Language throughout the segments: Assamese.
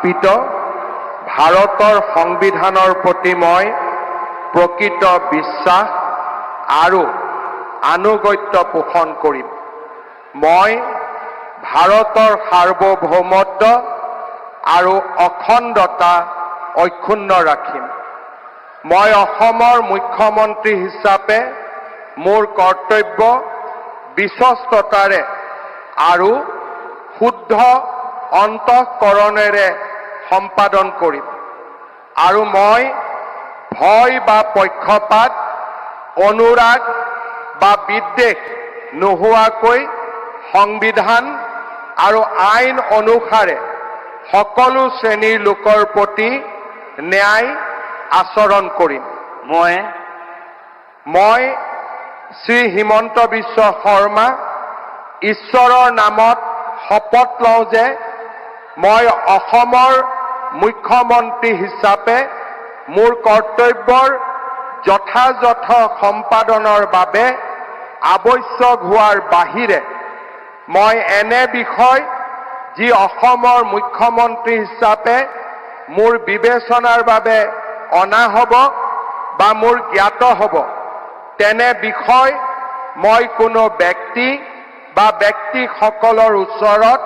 স্থাপিত ভাৰতৰ সংবিধানৰ প্ৰতি মই প্ৰকৃত বিশ্বাস আৰু আনুগত্য পোষণ কৰিম। মই ভাৰতৰ সাৰ্বভৌমত্ব আৰু অখণ্ডতা অক্ষুণ্ণ ৰাখিম। মই অসমৰ মুখ্যমন্ত্ৰী হিচাপে মোৰ কৰ্তব্য বিশ্বস্ততাৰে আৰু শুদ্ধ অন্তঃকৰণেৰে সম্পাদন কৰিম আৰু মই ভয় বা পক্ষপাত, অনুৰাগ বা বিদ্বেষ নোহোৱাকৈ সংবিধান আৰু আইন অনুসাৰে সকলো শ্ৰেণীৰ লোকৰ প্ৰতি ন্যায় আচৰণ কৰিম। মই শ্ৰী হিমন্ত বিশ্ব শৰ্মা ঈশ্বৰৰ নামত শপত লওঁ যে মই অসমৰ মুখ্যমন্ত্ৰী হিচাপে মোৰ কৰ্তব্যৰ যথাযথ সম্পাদনৰ বাবে আৱশ্যক হোৱাৰ বাহিৰে মই এনে বিষয় যি অসমৰ মুখ্যমন্ত্ৰী হিচাপে মোৰ বিবেচনাৰ বাবে অনা হ'ব বা মোৰ জ্ঞাত হ'ব, তেনে বিষয় মই কোনো ব্যক্তি বা ব্যক্তিসকলৰ ওচৰত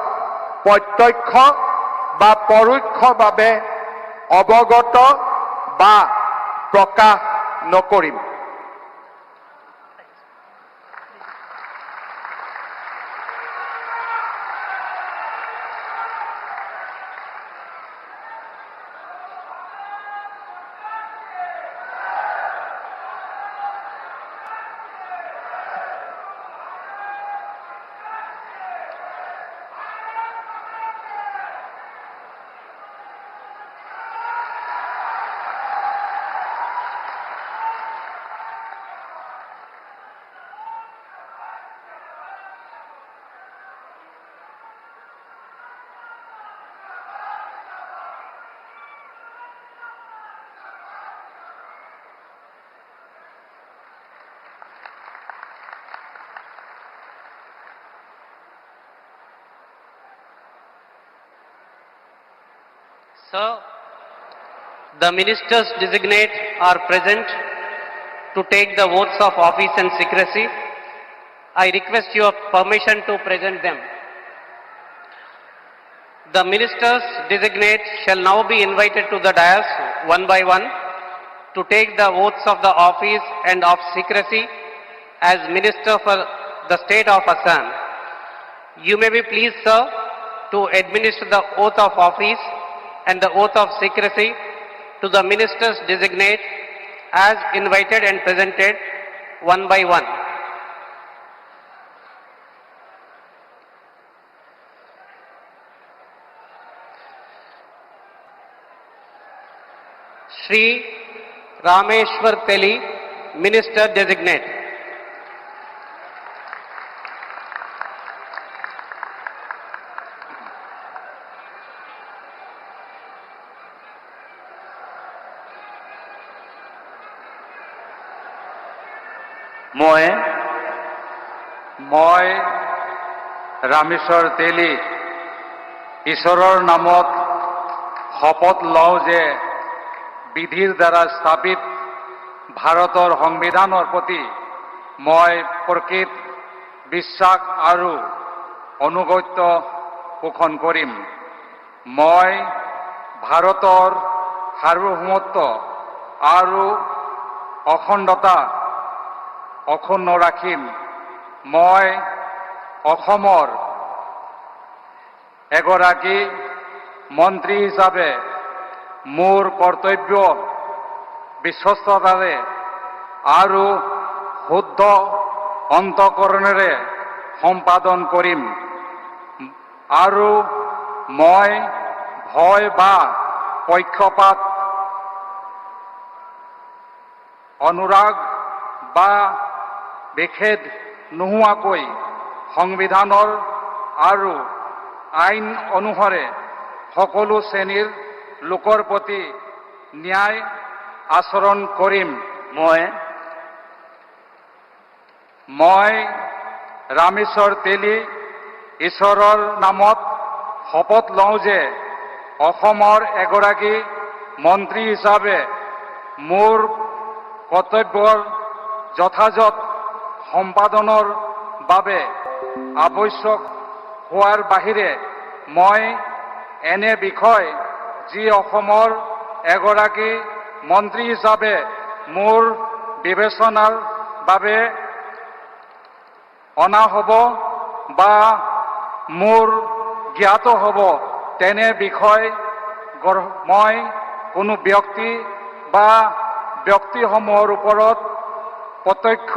প্ৰত্যক্ষ বা পৰোক্ষভাৱে অৱগত বা প্ৰকাশ নকৰিম। Sir, the ministers designate are present to take the oaths of office and secrecy. I request your permission to present them. The ministers designate shall now be invited to the dais one by one to take the oaths of the office and of secrecy as minister for the state of Assam. You may be pleased, sir, to administer the oath of office and the oath of secrecy to the ministers designate as invited and presented one by one. Shri Rameshwar Teli, Minister Designate. মই ৰামেশ্বৰ তেলী ঈশ্বৰৰ নামত শপত লওঁ যে বিধিৰ দ্বাৰা স্থাপিত ভাৰতৰ সংবিধানৰ প্ৰতি মই প্ৰকৃত বিশ্বাস আৰু অনুগত্য পোষণ কৰিম। মই ভাৰতৰ সাৰ্বভৌমত্ব আৰু অখণ্ডতা অক্ষুণ্ণ ৰাখিম। মই অসমৰ এগৰাকী মন্ত্ৰী হিচাপে মোৰ কৰ্তব্য বিশ্বস্ততাৰে আৰু শুদ্ধ অন্তঃকৰণেৰে সম্পাদন কৰিম আৰু মই ভয় বা পক্ষপাত, অনুৰাগ বা বিভেদ নোহোৱাকৈ সংবিধানৰ আৰু আইন অনুসাৰে সকলো শ্ৰেণীৰ লোকৰ প্ৰতি ন্যায় আচৰণ কৰিম। মই ৰামেশ্বৰ তেলী ঈশ্বৰৰ নামত শপত লওঁ যে অসমৰ এগৰাকী মন্ত্ৰী হিচাপে মোৰ কৰ্তব্যৰ যথাযথ সম্পাদনৰ বাবে আৱশ্যক হোৱাৰ বাহিৰে মই এনে বিষয় যি অসমৰ এগৰাকী মন্ত্ৰী হিচাপে মোৰ বিবেচনাৰ বাবে অনা হ'ব বা মোৰ জ্ঞাত হ'ব তেনে বিষয় মই কোনো ব্যক্তি বা ব্যক্তিসমূহৰ ওপৰত প্ৰত্যক্ষ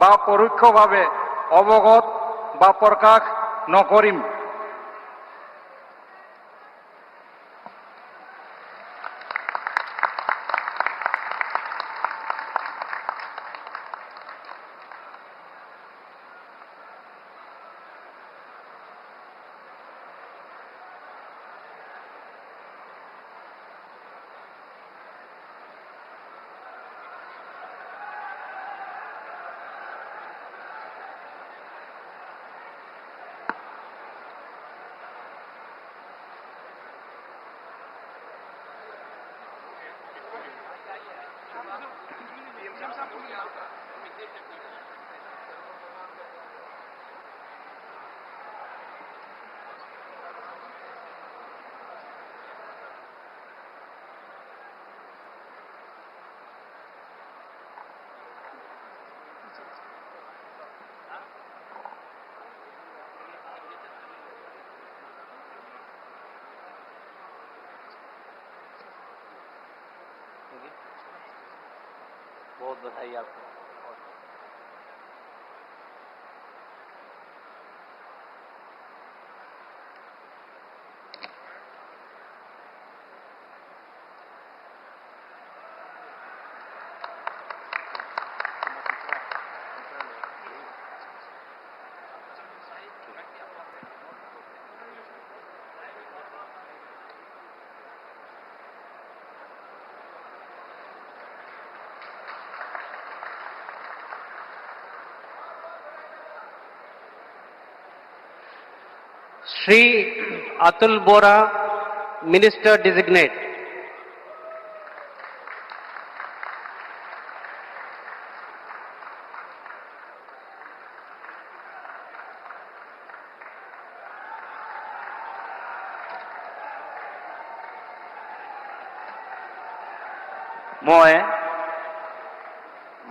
বা পৰোক্ষভাৱে অৱগত বা প্ৰকাশ নকৰিম। बहुत बधाई आपको। Shri Atul Bora, Minister Designate.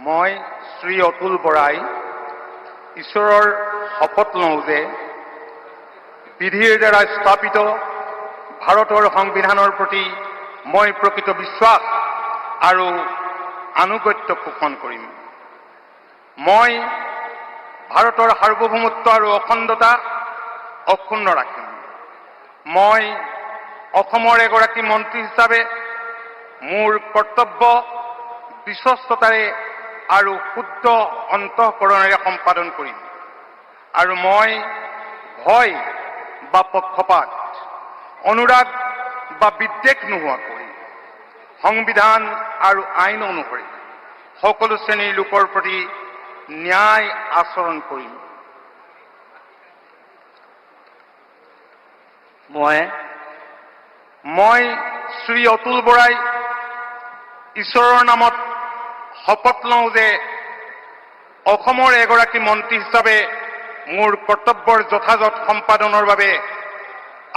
মই শ্ৰী অতুল বৰাই ঈশ্বৰৰ শপত লওঁ যে বিধিৰ দ্বাৰা স্থাপিত ভাৰতৰ সংবিধানৰ প্ৰতি মই প্ৰকৃত বিশ্বাস আৰু আনুগত্য পোষণ কৰিম। মই ভাৰতৰ সাৰ্বভৌমত্ব আৰু অখণ্ডতা অক্ষুণ্ণ ৰাখিম। মই অসমৰ এগৰাকী মন্ত্ৰী হিচাপে মোৰ কৰ্তব্য বিশ্বস্ততাৰে আৰু শুদ্ধ অন্তঃকৰণেৰে সম্পাদন কৰিম আৰু মই ভয় বা পক্ষপাত, অনুৰাগ বা বিদ্বেষ নোহোৱাকৈ সংবিধান আৰু আইন অনুসৰি সকলো শ্ৰেণীৰ লোকৰ প্ৰতি ন্যায় আচৰণ কৰিম। মই শ্ৰী অতুল বৰাই ঈশ্বৰৰ নামত শপত লওঁ যে অসমৰ এগৰাকী মন্ত্ৰী হিচাপে মোৰ কৰ্তব্যৰ যথাযথ সম্পাদনৰ বাবে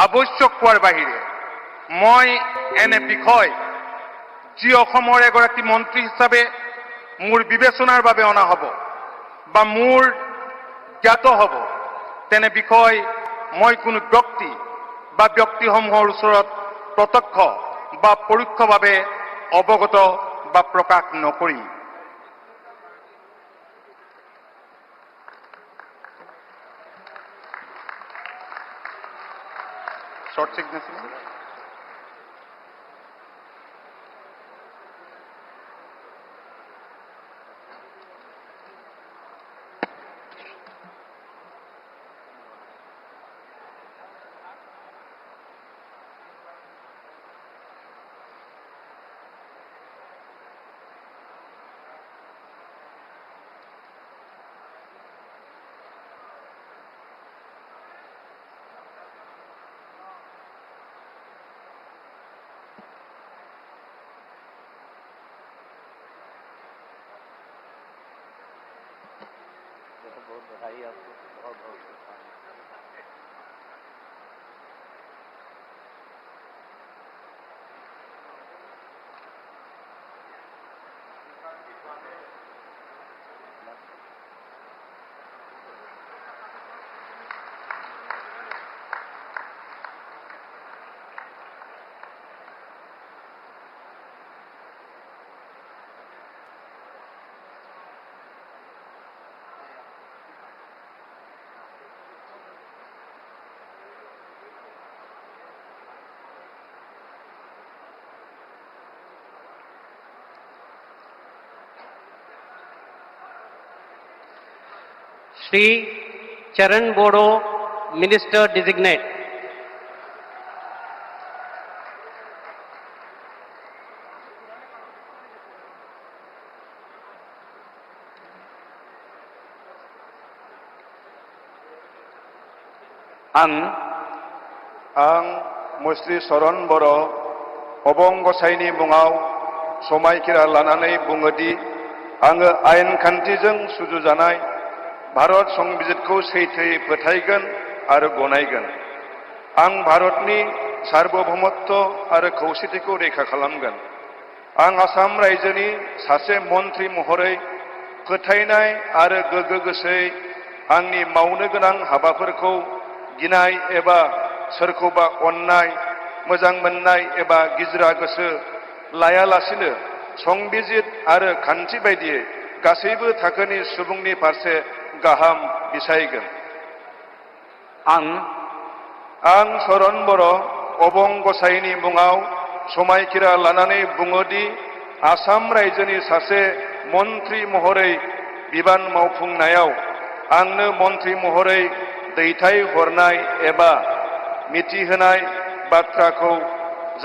আৱশ্যক হোৱাৰ বাহিৰে মই এনে বিষয় যি অসমৰ এগৰাকী মন্ত্ৰী হিচাপে মোৰ বিবেচনাৰ বাবে অনা হ'ব বা মোৰ জ্ঞাত হ'ব তেনে বিষয় মই কোনো ব্যক্তি বা ব্যক্তিসমূহৰ ওচৰত প্ৰত্যক্ষ বা পৰোক্ষভাৱে অৱগত বা প্ৰকাশ নকৰিম। short signature. Shri Charan Bodo, Minister Designate. आं मुस्रि चरण बर' अबं गसाइनि मुङाव समायखिरा लानानै बुङोदि आङो आयेन खान्थिजों सुजुजानाय भारत संबिजितखौ सैथोयै फोथायगोन आरो गनायगोन। आं भारतनि सार्वभौमत्व आरो खौसेथिखौ रैखा खालामगोन। आं आसाम रायजोनि सासे मन्थ्रि महरै फोथायनाय आरो गोगो गोसोयै आंनि मावनो गोनां हाबाफोरखौ गिनाय एबा सोरखौबा अननाय, मोजां मोननाय एबा गिज्रा गोसो लायालासिनो संबिजित आरो खान्थि बायदियै गासैबो थाखोनि सुबुंनि फारसे गाहाम बिसायगोन। आं चरण बर' अबं गसाइनि मुङाव समायखिरा लानानै बुङोदि आसाम रायजोनि सासे मन्थ्रि महरै बिबान मावफुंनायाव आंनो मन्थ्रि महरै दैथायहरनाय एबा मिथिहोनाय बाथ्राखौ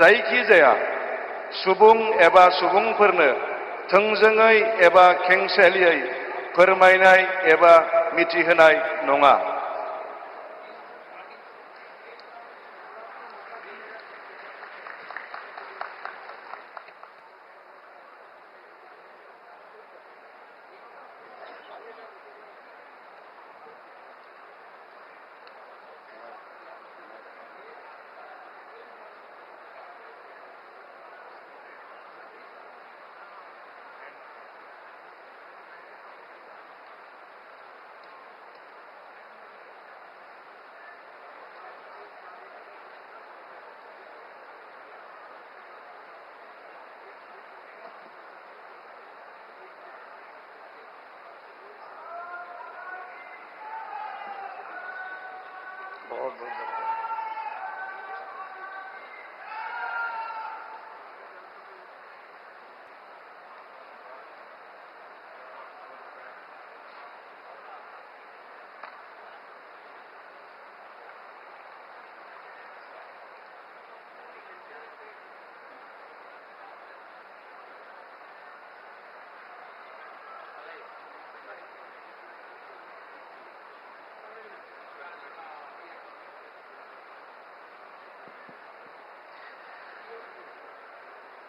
जायखिजाया सुबुं एबा सुबुंफोरनो थोंजोङै एबा खेंसालियै फोरमायनाय एबा मिथिहोनाय नङा।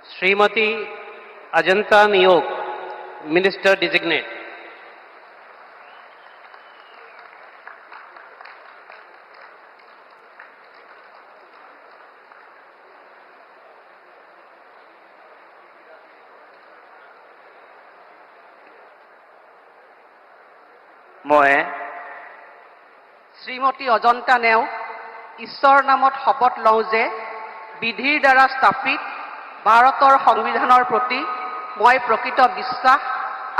Srimati Ajanta Niyog, Minister Designate. মই শ্ৰীমতী অজন্তা নেও ঈশ্বৰৰ নামত শপত লওঁ যে বিধিৰ দ্বাৰা স্থাপিত ভাৰতৰ সংবিধানৰ প্ৰতি মই প্ৰকৃত বিশ্বাস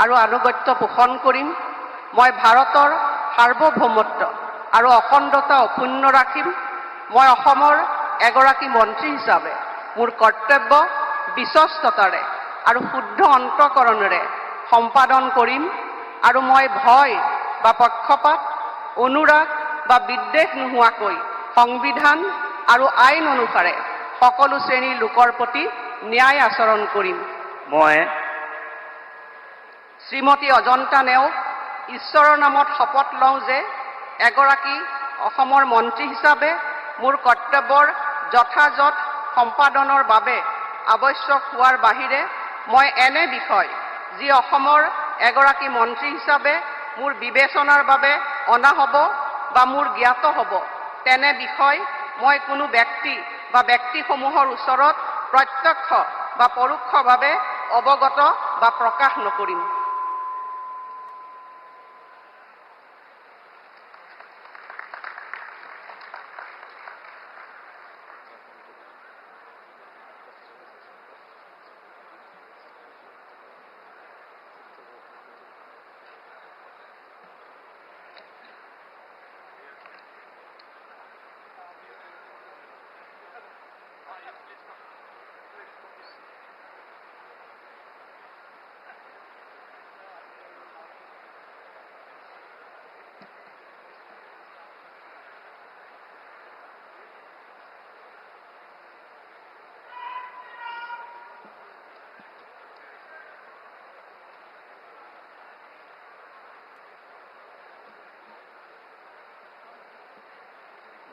আৰু আনুগত্য পোষণ কৰিম। মই ভাৰতৰ সাৰ্বভৌমত্ব আৰু অখণ্ডতা অক্ষুণ্ণ ৰাখিম। মই অসমৰ এগৰাকী মন্ত্ৰী হিচাপে মোৰ কৰ্তব্য বিশ্বস্ততাৰে আৰু শুদ্ধ অন্তঃকৰণেৰে সম্পাদন কৰিম আৰু মই ভয় বা পক্ষপাত, অনুৰাগ বা বিদ্বেষ নোহোৱাকৈ সংবিধান আৰু আইন অনুসাৰে সকলো শ্ৰেণীৰ লোকৰ প্ৰতি ন্যায় আচৰণ কৰিম। মই শ্ৰীমতী অজন্তা নেওগ ঈশ্বৰৰ নামত শপত লওঁ যে এগৰাকী অসমৰ মন্ত্ৰী হিচাপে মোৰ কৰ্তব্যৰ যথাযথ সম্পাদনৰ বাবে আৱশ্যক হোৱাৰ বাহিৰে মই এনে বিষয় যি অসমৰ এগৰাকী মন্ত্ৰী হিচাপে মোৰ বিবেচনাৰ বাবে অনা হ'ব বা মোৰ জ্ঞাত হ'ব তেনে বিষয় মই কোনো ব্যক্তি বা ব্যক্তিসমূহৰ ওচৰত প্ৰত্যক্ষ বা পৰোক্ষভাৱে অৱগত বা প্ৰকাশ নকৰিম।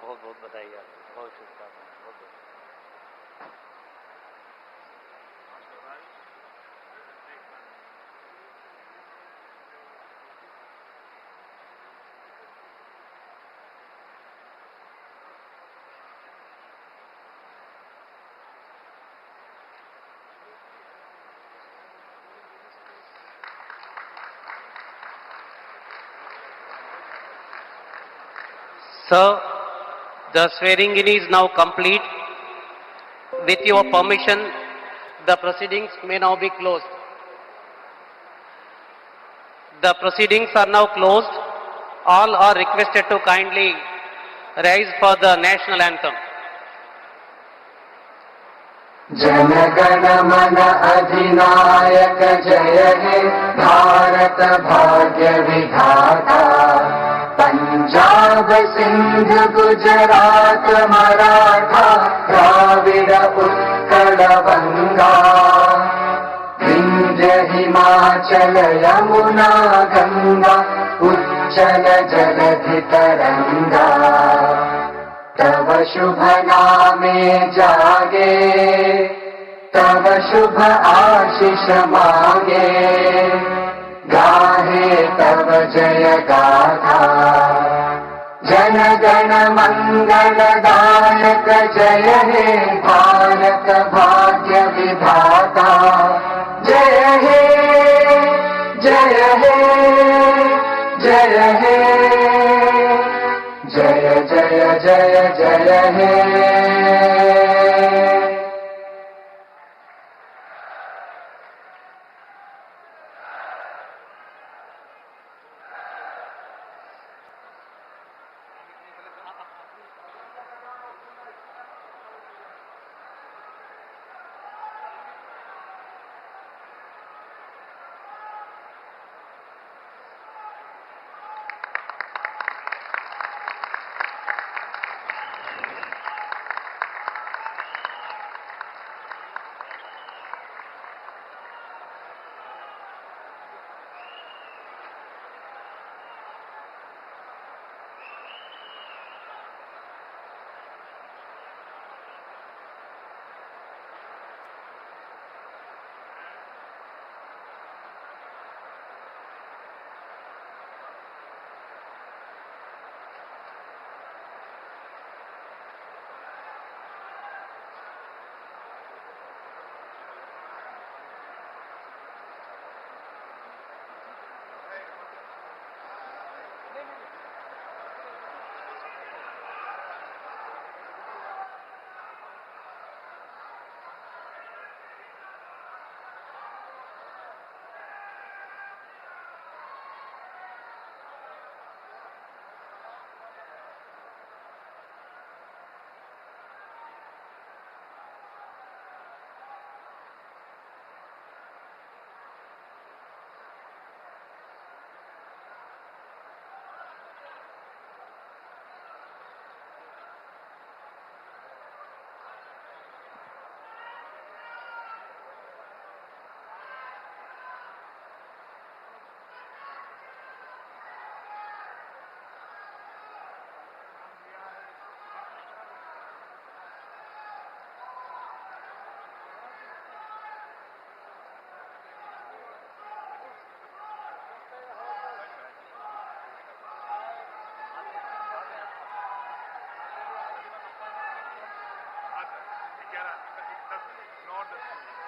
बहुत बहुत बधाई आप, बहुत शुभकामनाएं, बहुत बहुत। Sir, the swearing in is now complete. With your permission, the proceedings may now be closed. The proceedings are now closed. All are requested to kindly rise for the national anthem. जनगण मन अधिनायक जय हे भारत भाग्य विधाता पंजाब सिंध गुजरात मराठा द्राविड उत्कल बंगा विंध्य हिमाचल यमुना गंगा उच्चल जलधि तरंगा तव शुभ नामे जागे तव शुभ आशीष मांगे गाहे तव जय गाथा जन गण मंगल दायक जय हे भारत भाग्य विधाता जय हे जय हे जय हे जय जय जय जय हे camera because it does not